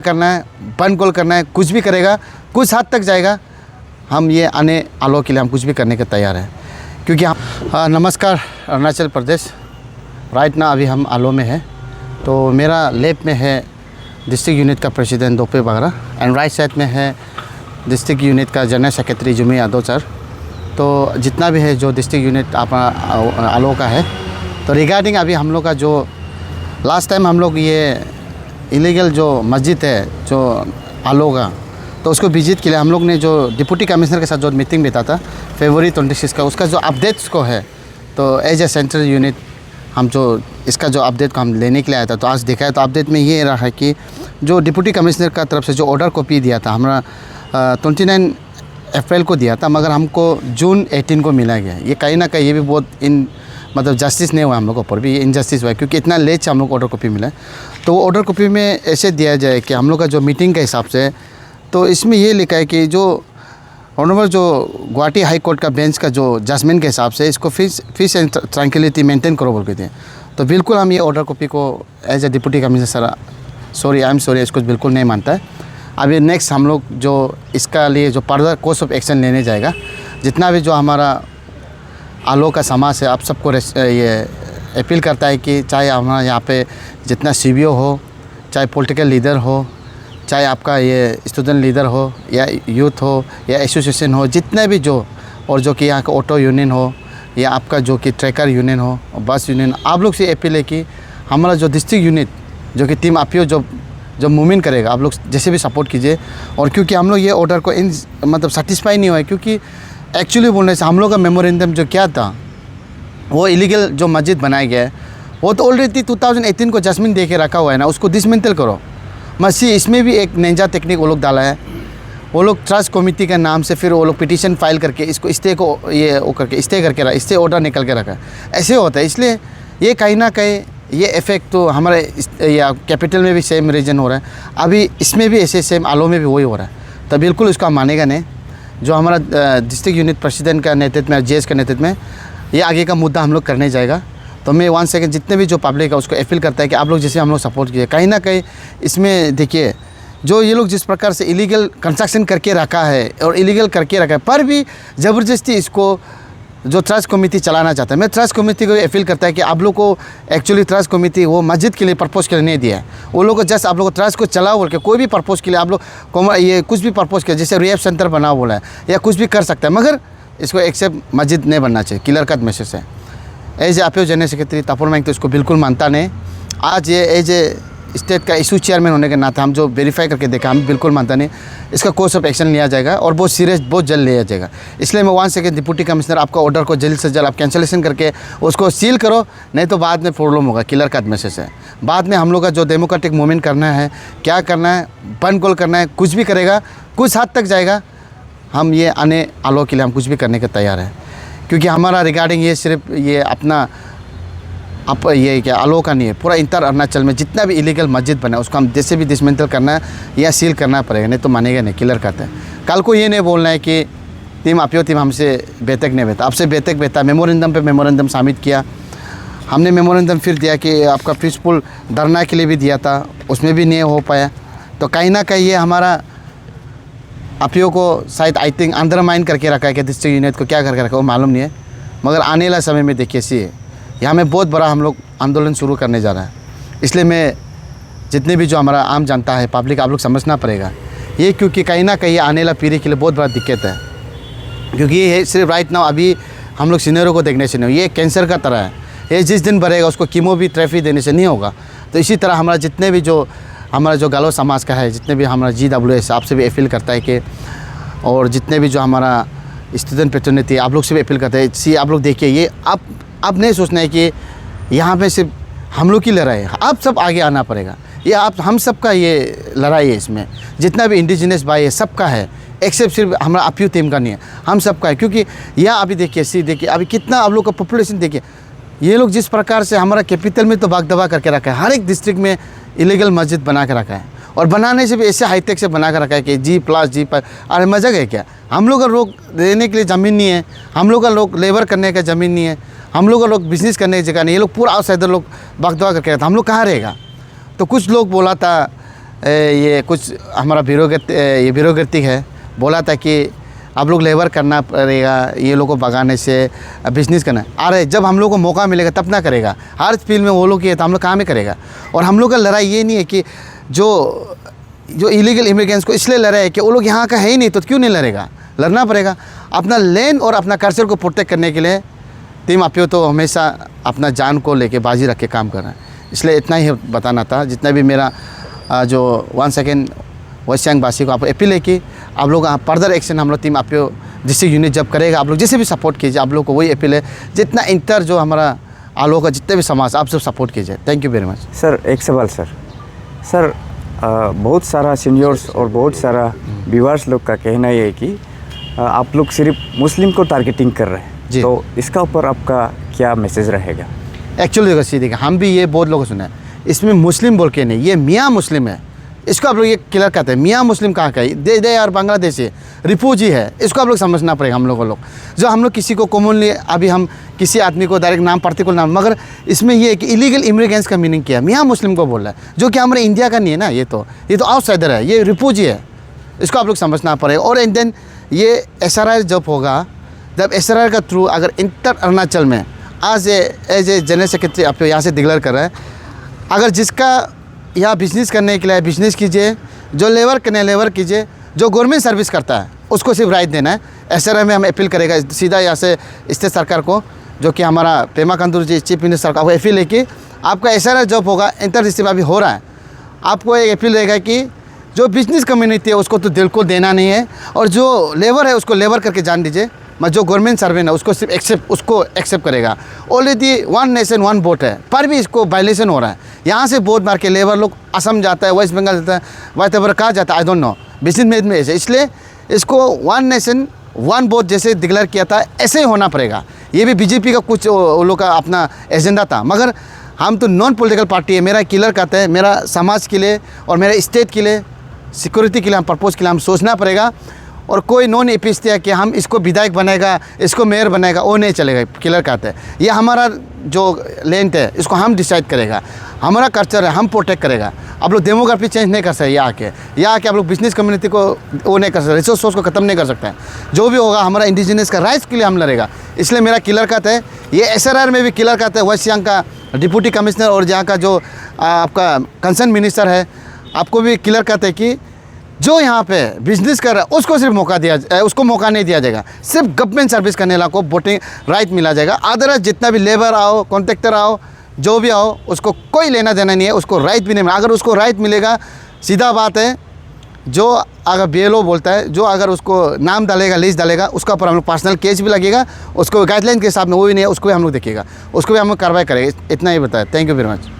करना है, बंद कॉल करना है, कुछ भी करेगा, कुछ हद तक जाएगा। हम ये आने आलो के लिए हम कुछ भी करने के तैयार हैं, क्योंकि हम नमस्कार अरुणाचल प्रदेश। राइट ना अभी हम आलो में हैं, तो मेरा लेफ्ट में है डिस्ट्रिक्ट यूनिट का president Dope Bagra and right side में है डिस्ट्रिक्ट यूनिट का general secretary Jumi Yadav sir. तो जितना भी है जो डिस्ट्रिक्ट यूनिट अपना आलो का है, तो रिगार्डिंग अभी हम लोग का जो लास्ट टाइम हम लोग ये इलीगल जो मस्जिद है जो आलो का, तो उसको विजिट के लिए हम लोग ने जो डिप्टी कमिश्नर के साथ जो मीटिंग बिता था फरवरी 26 का, उसका जो अपडेट्स को है, तो एज ए सेंट्रल यूनिट हम जो इसका जो अपडेट को हम लेने के लिए आया था। तो आज देखा है तो अपडेट में ये रहा है कि जो डिप्टी कमिश्नर का तरफ से जो ऑर्डर कॉपी दिया था हमारा 29 अप्रैल को दिया था, मगर हमको जून 18 को मिला गया। ये कहीं ना कहीं ये भी बहुत मतलब जस्टिस नहीं हुआ हम लोग को, ऊपर भी ये इनजस्टिस हुआ है, क्योंकि इतना लेट से हम लोग को ऑर्डर कॉपी मिला है। तो वो ऑर्डर कॉपी में ऐसे दिया जाए कि हम लोग का जो मीटिंग के हिसाब से, तो इसमें ये लिखा है कि जो ऑनरेबल जो गुवाहाटी हाई कोर्ट का बेंच का जो जजमेंट के हिसाब से इसको फीस एंड ट्रैंक्विलिटी मेंटेन करो बोल के थे। तो बिल्कुल हम ये ऑर्डर कॉपी को as a deputy commissioner sir sorry I am sorry इसको बिल्कुल नहीं मानता है। अभी नेक्स्ट हम लोग जो इसका लिए जो फर्दर कोर्स ऑफ एक्शन लेने जाएगा, जितना भी जो हमारा आलो का समाज है, आप सबको ये अपील करता है कि चाहे हमारा यहाँ पे जितना CBO हो, चाहे पॉलिटिकल लीडर हो, चाहे आपका ये स्टूडेंट लीडर हो या यूथ हो या एसोसिएशन हो, जितने भी जो, और जो कि यहाँ का ऑटो यूनियन हो या आपका जो कि ट्रैकर यूनियन हो, बस यूनियन, आप लोग से अपील है कि हमारा जो डिस्ट्रिक्ट यूनिट जो कि टीम आप जो मूवमेंट करेगा, आप लोग जैसे भी सपोर्ट कीजिए। और क्योंकि हम लोग ये ऑर्डर को मतलब सेटिस्फाई नहीं हुआ है, क्योंकि एक्चुअली बोलने से हम लोग का मेमोरेंडम जो क्या था, वो इलीगल जो मस्जिद बनाया गया है वो तो ऑलरेडी 2018 को जजमेंट दे के रखा हुआ है ना, उसको डिसमेंटल करो। मसी इसमें भी एक निंजा टेक्निक वो लोग डाला है, वो लोग ट्रस्ट कमेटी के नाम से फिर वो लोग पिटीशन फाइल करके इसको स्टे को ये वो करके स्टे करके रखा, स्टे ऑर्डर निकल के रखा है। ऐसे होता है, इसलिए ये कहीं ना कहीं ये इफेक्ट तो हमारे या कैपिटल में भी सेम रीजन हो रहा है, अभी इसमें भी ऐसे सेम आलो में भी वही हो रहा है। तो बिल्कुल उसको हम मानेगा नहीं। जो हमारा डिस्ट्रिक्ट यूनिट प्रेसिडेंट का नेतृत्व में, JS का नेतृत्व में ये आगे का मुद्दा हम लोग करने जाएगा। तो मैं 1 सेकंड जितने भी जो पब्लिक है उसको अपील करता है कि आप लोग जैसे हम लोग सपोर्ट कीजिए। कहीं ना कहीं इसमें देखिए जो ये लोग जिस प्रकार से इलीगल कंस्ट्रक्शन करके रखा है और इलीगल करके रखा है, पर भी ज़बरदस्ती इसको जो ट्रस्ट कमेटी चलाना चाहता है, मैं ट्रस्ट कमेटी को अपील करता है कि आप लोग को एक्चुअली ट्रस्ट कमेटी वो मस्जिद के लिए पर्पज़ के लिए नहीं दिया है। वो लोग को जस्ट आप लोग को ट्रस्ट को चलाओ बोल के कोई भी पर्पज़ के लिए आप लोग ये कुछ भी पर्पज़ के, जैसे रिहैब सेंटर बनाओ बोला है या कुछ भी कर सकता है, मगर इसको एक्सेप्ट मस्जिद नहीं बनना चाहिए। क्लियर कट मैसेज है। As a APO general secretary Tapur Maing तो इसको बिल्कुल मानता नहीं। आज ये एज ए स्टेट का इशू चेयरमैन होने के नाते हम जो वेरीफाई करके देखा, हम बिल्कुल मानता नहीं। इसका कोर्स ऑफ एक्शन लिया जाएगा और बहुत सीरियस, बहुत जल्द लिया जाएगा। इसलिए मैं 1 सेकंड डिप्टी कमिश्नर आपका ऑर्डर को जल्द से जल्द आप कैंसलेशन करके उसको सील करो, नहीं तो बाद में प्रॉब्लम होगा। क्लियर कट मैसेज है। बाद में हम लोग का जो डेमोक्रेटिक मूवमेंट करना है, क्या करना है, बंद कॉल करना है, कुछ भी करेगा, कुछ हद तक जाएगा। हम ये आने आलो के लिए हम कुछ भी करने के तैयार हैं, क्योंकि हमारा रिगार्डिंग ये सिर्फ ये अपना ये क्या आलो का नहीं है, पूरा इंटर अरुणाचल में जितना भी इलीगल मस्जिद बना है उसको हम जैसे भी डिसमेंटल करना है या सील करना पड़ेगा, नहीं तो मानेगा नहीं। क्लियर करते हैं। कल को ये नहीं बोलना है कि टीम APO टीम हमसे बेतक नहीं बेहता, आपसे बेतक बेहता। मेमोरेंडम पे मेमोरेंडम सबमिट किया हमने, मेमोरेंडम फिर दिया कि आपका पीसफुल धरना के लिए भी दिया था, उसमें भी नहीं हो पाया। तो कहीं ना कहीं ये हमारा APO को शायद आई थिंक अंडरमाइन करके रखा है कि डिस्ट्रिक्ट यूनिट को क्या करके रखा है वो मालूम नहीं है, मगर आने वाला समय में देखिए सी यहाँ में बहुत बड़ा हम लोग आंदोलन शुरू करने जा रहा है। इसलिए मैं जितने भी जो हमारा आम जनता है, पब्लिक, आप लोग समझना पड़ेगा ये, क्योंकि कहीं ना कहीं आने वाला पीढ़ी के लिए बहुत बड़ा दिक्कत है। क्योंकि ये सिर्फ राइट नाउ अभी हम लोग सीनियरों को देखने से नहीं, ये कैंसर का तरह है, ये जिस दिन बढ़ेगा उसको कीमो भी थेरेपी देने से नहीं होगा। तो इसी तरह हमारा जितने भी जो हमारा जो गालो समाज का है, जितने भी हमारा GWS आपसे भी अपील करता है कि, और जितने भी जो हमारा स्टूडेंट पेटर्निटी आप लोग से भी अपील करता है, सी आप लोग देखिए ये अब नहीं सोचना है कि यहाँ पे सिर्फ हम लोग की लड़ाई है, आप सब आगे आना पड़ेगा। ये हम सब का ये लड़ाई है, इसमें जितना भी इंडिजिनस भाई है सबका है, एक्सेप्ट सिर्फ हमारा APO टीम का नहीं है, हम सबका है। क्योंकि यहाँ अभी देखिए देखिए अभी कितना आप लोग का पॉपुलेशन देखिए, ये लोग जिस प्रकार से हमारा कैपिटल में तो भाग दबा करके रखा है, हर एक डिस्ट्रिक्ट में इलीगल मस्जिद बना के रखा है, और बनाने से भी ऐसे हाईटेक से बना कर रखा है कि G+G+। अरे मज़ा है क्या? हम लोग का लोग रहने के लिए ज़मीन नहीं है, हम लोग का लोग लेबर करने का ज़मीन नहीं है, हम लोग का लोग बिज़नेस करने की जगह नहीं, ये लोग पूरा आउटसाइडर लोग भाग दबा करके रहता, हम लोग कहाँ रहेगा? तो कुछ लोग बोला था ये कुछ हमारा ब्यूरोक्रेटिक है, बोला था कि आप लोग लेबर करना पड़ेगा, ये लोग को भगाने से बिजनेस करना। अरे जब हम लोग को मौका मिलेगा तब ना करेगा। हर फील्ड में वो लोग किए तो हम लोग काम ही करेगा। और हम लोग का लड़ाई ये नहीं है कि जो इलीगल इमिग्रेंट्स को इसलिए लड़ रहा है कि वो लोग यहाँ का है ही नहीं, तो क्यों नहीं लड़ेगा? लड़ना पड़ेगा। अपना लैंड और अपना कल्चर को प्रोटेक्ट करने के लिए टीम आपियो तो हमेशा अपना जान को लेके बाजी रख के काम कर रहा है। इसलिए इतना ही बताना था। जितना भी मेरा जो 1 सेकेंड वेस्ट सियांग वासी को आप अपील है कि आप लोग फर्दर एक्शन हम लोग टीम आपियो डिस्ट्रिक्ट यूनिट जब करेगा, आप लोग जैसे भी सपोर्ट कीजिए। आप लोग को वही अपील है, जितना इंटर जो हमारा आलो का जितने भी समाज, आप सब सपोर्ट कीजिए। Thank you very much. Sir एक सवाल सर, बहुत सारा सीनियर्स और बहुत सारा व्यूअर्स लोग का कहना ये है कि आप लोग सिर्फ मुस्लिम को टारगेटिंग कर रहे हैं, जी। तो इसका ऊपर आपका क्या मैसेज रहेगा? एक्चुअली देखो सीधे हम भी ये बहुत लोगों को सुना है, इसमें मुस्लिम बोल के नहीं, ये मियाँ मुस्लिम है। इसको आप लोग ये क्लियर करते हैं। मियाँ मुस्लिम कहाँ का है? दे यार बांग्लादेशी रिफ्यूजी है। इसको आप लोग समझना पड़ेगा। हम लोग जो हम लोग किसी को कॉमनली अभी हम किसी आदमी को डायरेक्ट नाम पर्टिकुलर नाम, मगर इसमें ये है कि इलीगल इमिग्रेंट्स का मीनिंग क्या है? मियाँ मुस्लिम को बोल रहा है, जो कि हमारे इंडिया का नहीं है ना। ये तो आउटसाइडर है, ये रिफ्यूजी है। इसको आप लोग समझना पड़ेगा। और एंड देन ये SRR जब होगा, जब SRR का थ्रू अगर इंटर अरुणाचल में आज एज ए जनरल सेक्रेटरी आप यहाँ से डिक्लेयर कर रहा है, अगर जिसका यहाँ बिजनेस करने के लिए बिजनेस कीजिए, जो लेबर करने लेबर कीजिए, जो गवर्नमेंट सर्विस करता है उसको सिर्फ राइट देना है। SRR में हम अपील करेगा सीधा यहाँ से स्टेट सरकार को, जो कि हमारा पेमा खांडू जी चीफ मिनिस्टर का, वो अपील है कि आपका SRR जॉब होगा इंटर डिस्ट्रिक्ट अभी हो रहा है, आपको एक अपील रहेगा कि जो बिजनेस कम्युनिटी है उसको तो दिल को देना नहीं है, और जो लेबर है उसको लेबर करके जान दीजिए। मैं जो गवर्नमेंट सर्वेंट है उसको सिर्फ एक्सेप्ट करेगा। ऑलरेडी 1 नेशन 1 वोट है, पर भी इसको वायलेशन हो रहा है। यहाँ से वोट मार के लेबर लोग असम जाता है, वेस्ट बंगाल जाता है, वाइट एवर कहाँ जाता है, आई डोंट नो। बिजनेस में ऐसे, इसलिए इसको 1 नेशन 1 वोट जैसे डिक्लेयर किया था ऐसे ही होना पड़ेगा। ये भी बीजेपी का कुछ वो लोग का अपना एजेंडा था, मगर हम तो नॉन पॉलिटिकल पार्टी है। मेरा क्लियर कहता है, मेरा समाज के लिए और मेरे स्टेट के लिए, सिक्योरिटी के लिए, हम पर्पज़ के लिए हम सोचना पड़ेगा। और कोई नॉन एपिस्ट है कि हम इसको विधायक बनाएगा, इसको मेयर बनाएगा, वो नहीं चलेगा। क्लियर कहते हैं, ये हमारा जो लैंड है इसको हम डिसाइड करेगा, हमारा कल्चर है, हम प्रोटेक्ट करेगा। आप लोग डेमोग्राफी चेंज नहीं कर सकते। यहाँ आके आप लोग बिजनेस कम्युनिटी को वो नहीं कर सकते, रिसोर्स सोर्स को ख़त्म नहीं कर सकते हैं। जो भी होगा हमारा इंडिजिनस का राइट्स के लिए हम लड़ेगा। इसलिए मेरा क्लियर कहता है, ये SRR में भी क्लियर कहता है। वेस्ट सियांग का डिप्टी कमिश्नर और जहाँ का जो आपका कंसर्न मिनिस्टर है, आपको भी क्लियर कहते हैं कि जो यहाँ पे बिजनेस कर रहा है उसको सिर्फ उसको मौका नहीं दिया जाएगा। सिर्फ गवर्नमेंट सर्विस करने वाला को वोटिंग राइट मिला जाएगा। अदरवाइज जितना भी लेबर आओ, कॉन्ट्रैक्टर आओ, जो भी आओ, उसको कोई लेना देना नहीं है, उसको राइट भी नहीं मिला। अगर उसको राइट मिलेगा, सीधा बात है, जो अगर BLO बोलता है, जो अगर उसको नाम डालेगा, लिस्ट डालेगा, उसका ऊपर हम लोग पर्सनल केस भी लगेगा। उसको गाइडलाइन के हिसाब में वो भी नहीं है, उसको भी हम लोग देखिएगा, उसको भी हम लोग कार्रवाई करेंगे। इतना ही बताया। Thank you very much.